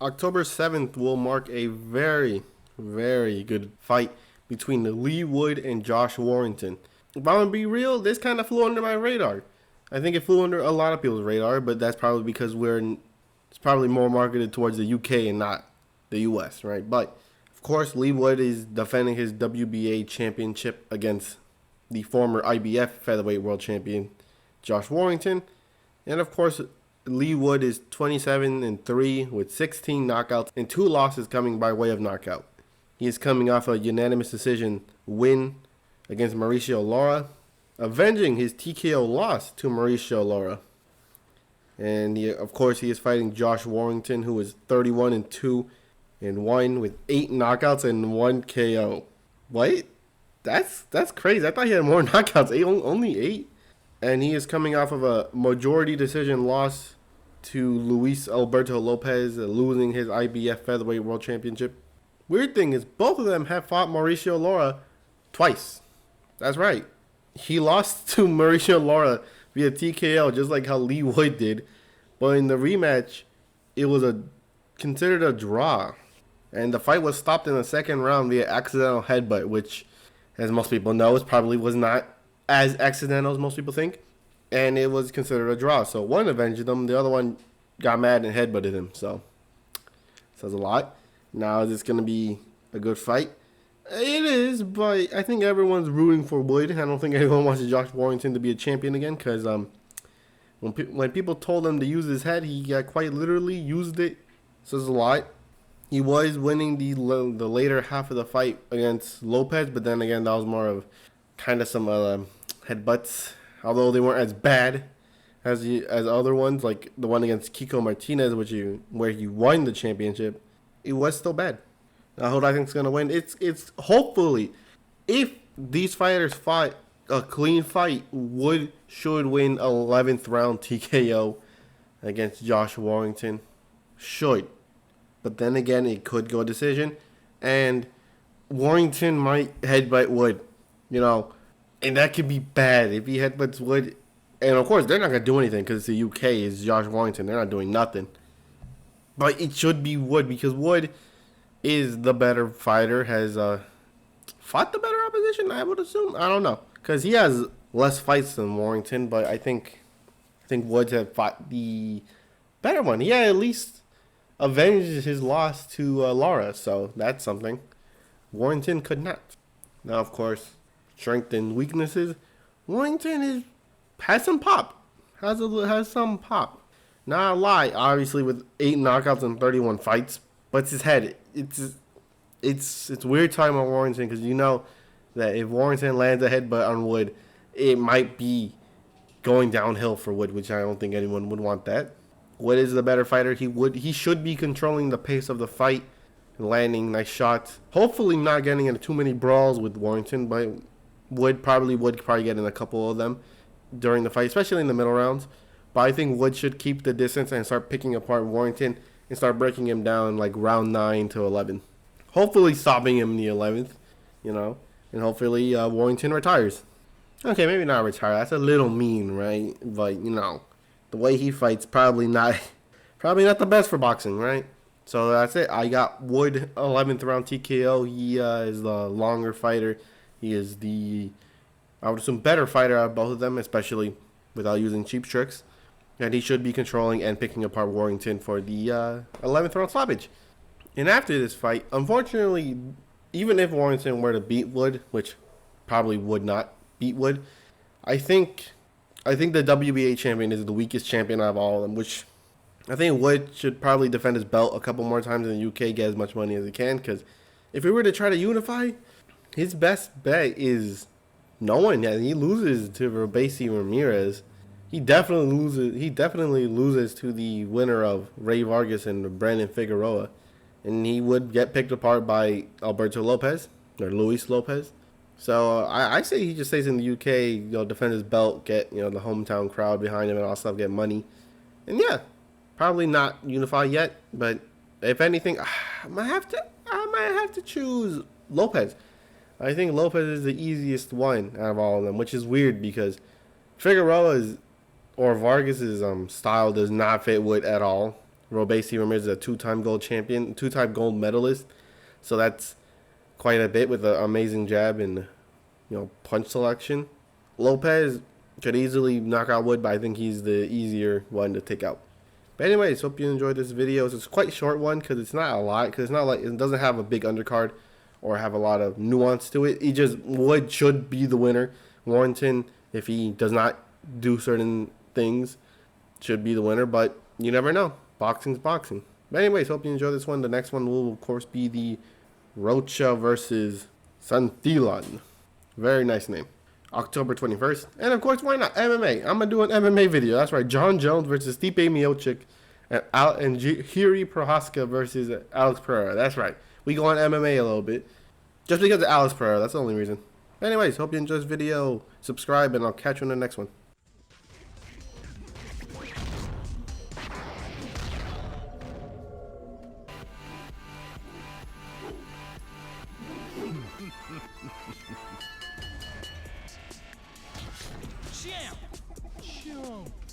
October 7th will mark a very, very good fight between Leigh Wood and Josh Warrington. If I'm gonna be real, this kind of flew under my radar. I think it flew under a lot of people's radar, but that's probably because it's probably more marketed towards the UK and not the US, right? But of course, Leigh Wood is defending his WBA championship against the former IBF featherweight world champion Josh Warrington, and of course, Leigh Wood is 27-3 with 16 knockouts and 2 losses coming by way of knockout. He is coming off a unanimous decision win against Mauricio Lara, avenging his TKO loss to Mauricio Lara. And of course, he is fighting Josh Warrington, who is 31-2 and 1 with 8 knockouts and 1 KO. What? That's crazy. I thought he had more knockouts. Only 8. And he is coming off of a majority decision loss to Luis Alberto Lopez, losing his IBF featherweight world championship. Weird thing is, both of them have fought Mauricio Lara twice. That's right. He lost to Mauricio Lara via TKO, just like how Leigh Wood did. But in the rematch, it was considered a draw. And the fight was stopped in the second round via accidental headbutt, which, as most people know, probably was not as accidental as most people think. And it was considered a draw. So one avenged him, the other one got mad and headbutted him. So, says a lot. Now, is this going to be a good fight? It is, but I think everyone's rooting for Wood. I don't think anyone wants Josh Warrington to be a champion again, because when people told him to use his head, he quite literally used it. Says a lot. He was winning the later half of the fight against Lopez, but then again, that was more of kind of some headbutts, although they weren't as bad as other ones, like the one against Kiko Martinez, where he won the championship. It was still bad. Now, who do I think is going to win? It's hopefully, if these fighters fought a clean fight, Wood should win 11th round TKO against Josh Warrington. Should. But then again, it could go decision. And Warrington might headbutt Wood. And that could be bad if he headbutts Wood. And of course, they're not going to do anything because the UK is Josh Warrington. They're not doing nothing. But it should be Wood because Wood is the better fighter, has fought the better opposition, I would assume. I don't know. Because he has less fights than Warrington, but I think Woods have fought the better one. He at least avenged his loss to Lara, so that's something. Warrington could not. Now, of course, strength and weaknesses. Warrington has some pop. Has some pop. Not a lie, obviously, with 8 knockouts and 31 fights. But it's his head. It's weird talking about Warrington because you know that if Warrington lands a headbutt on Wood, it might be going downhill for Wood, which I don't think anyone would want that. Wood is the better fighter. He should be controlling the pace of the fight, landing nice shots. Hopefully not getting into too many brawls with Warrington, but Wood probably get in a couple of them during the fight, especially in the middle rounds. But I think Wood should keep the distance and start picking apart Warrington and start breaking him down like round 9 to 11. Hopefully stopping him in the 11th, and hopefully Warrington retires. Okay, maybe not retire. That's a little mean, right? But, the way he fights, probably not the best for boxing, right? So that's it. I got Wood 11th round TKO. He is the longer fighter. He is I would assume, better fighter out of both of them, especially without using cheap tricks. And he should be controlling and picking apart Warrington for the 11th round stoppage. And after this fight, unfortunately, even if Warrington were to beat Wood, which probably would not beat Wood, I think the WBA champion is the weakest champion out of all of them, which I think Wood should probably defend his belt a couple more times in the UK, get as much money as he can, because if we were to try to unify, his best bet is no one. He loses to Robesi Ramirez. He definitely loses to the winner of Ray Vargas and Brandon Figueroa. And he would get picked apart by Alberto Lopez, or Luis Lopez. So I say he just stays in the UK, defend his belt, get, the hometown crowd behind him and all stuff, get money. And yeah, probably not unify yet, but if anything, I might have to choose Lopez. I think Lopez is the easiest one out of all of them, which is weird because Figueroa's or Vargas's style does not fit Wood at all. Robesi Ramirez is a two-time gold champion, two-time gold medalist. So that's quite a bit with an amazing jab and punch selection. Lopez could easily knock out Wood, but I think he's the easier one to take out. But anyways, hope you enjoyed this video. It's quite a short one because it's not a lot. Because it's not like it doesn't have a big undercard or have a lot of nuance to it. He just Wood should be the winner. Warrington, if he does not do certain things, should be the winner. But you never know. Boxing's boxing. But anyways, hope you enjoy this one. The next one will of course be the Rocha versus Santillan. Very nice name. October 21st. And of course, why not? MMA. I'm going to do an MMA video. That's right. John Jones versus Stipe Miocic. And Jiri Prohaska versus Alex Pereira. That's right. We go on MMA a little bit. Just because of Alex Pereira. That's the only reason. Anyways, hope you enjoyed this video. Subscribe and I'll catch you in the next one. Champ!